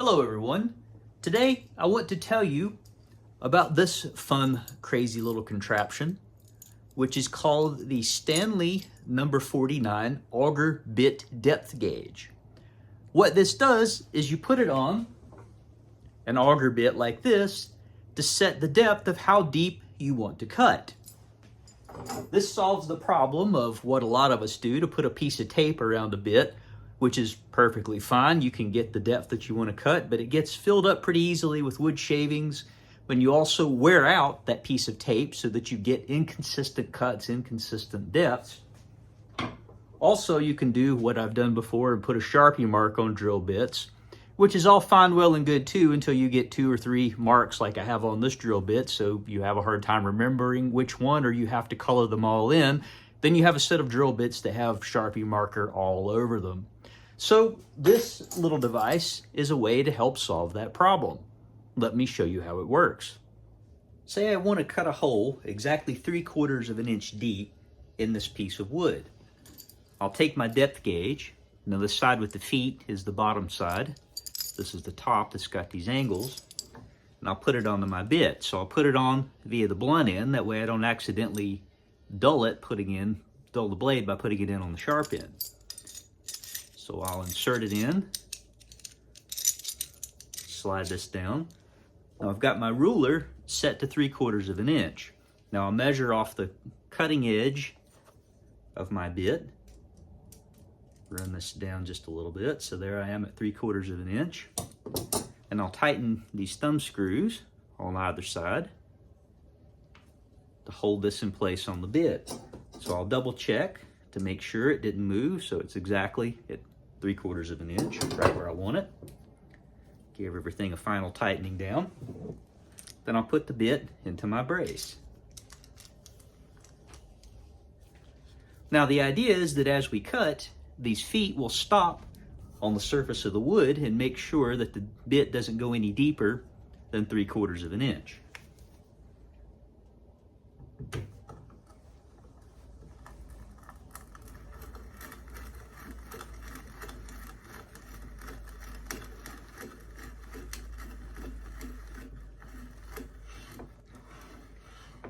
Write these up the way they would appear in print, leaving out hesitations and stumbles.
Hello everyone. Today I want to tell you about this fun, crazy little contraption, which is called the Stanley No. 49 Augur Bit Depth Gauge. What this does is you put it on an auger bit like this to set the depth of how deep you want to cut. This solves the problem of what a lot of us do, to put a piece of tape around a bit, which is perfectly fine. You can get the depth that you want to cut, but it gets filled up pretty easily with wood shavings when you also wear out that piece of tape so that you get inconsistent cuts, inconsistent depths. Also, you can do what I've done before and put a Sharpie mark on drill bits, which is all fine, well, and good too, until you get 2 or 3 marks like I have on this drill bit, so you have a hard time remembering which one, or you have to color them all in. Then you have a set of drill bits that have Sharpie marker all over them. So this little device is a way to help solve that problem. Let me show you how it works. Say I want to cut a hole exactly 3/4 of an inch deep in this piece of wood. I'll take my depth gauge. Now this side with the feet is the bottom side. This is the top that's got these angles. And I'll put it onto my bit. So I'll put it on via the blunt end. That way I don't accidentally dull the blade by putting it in on the sharp end. So I'll insert it in, slide this down. Now I've got my ruler set to 3/4 of an inch. Now I'll measure off the cutting edge of my bit, run this down just a little bit. So there I am at 3/4 of an inch. And I'll tighten these thumb screws on either side to hold this in place on the bit. So I'll double check to make sure it didn't move, so it's exactly at 3/4 of an inch, right where I want it. Give everything a final tightening down. Then I'll put the bit into my brace. Now the idea is that as we cut, these feet will stop on the surface of the wood and make sure that the bit doesn't go any deeper than 3/4 of an inch.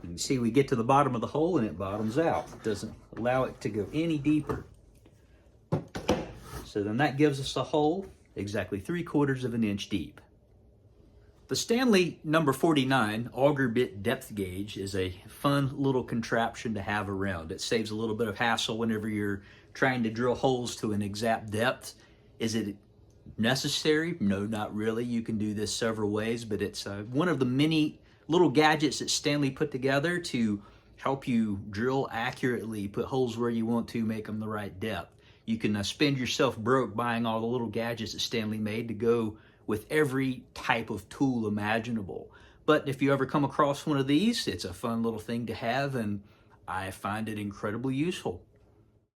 You can see we get to the bottom of the hole and it bottoms out. It doesn't allow it to go any deeper. So then that gives us a hole exactly 3/4 of an inch deep. The Stanley No. 49 Augur Bit Depth Gauge is a fun little contraption to have around. It saves a little bit of hassle whenever you're trying to drill holes to an exact depth. Is it necessary? No, not really. You can do this several ways, but it's one of the many little gadgets that Stanley put together to help you drill accurately, put holes where you want to, make them the right depth. You can spend yourself broke buying all the little gadgets that Stanley made to go with every type of tool imaginable. But if you ever come across one of these, it's a fun little thing to have, and I find it incredibly useful.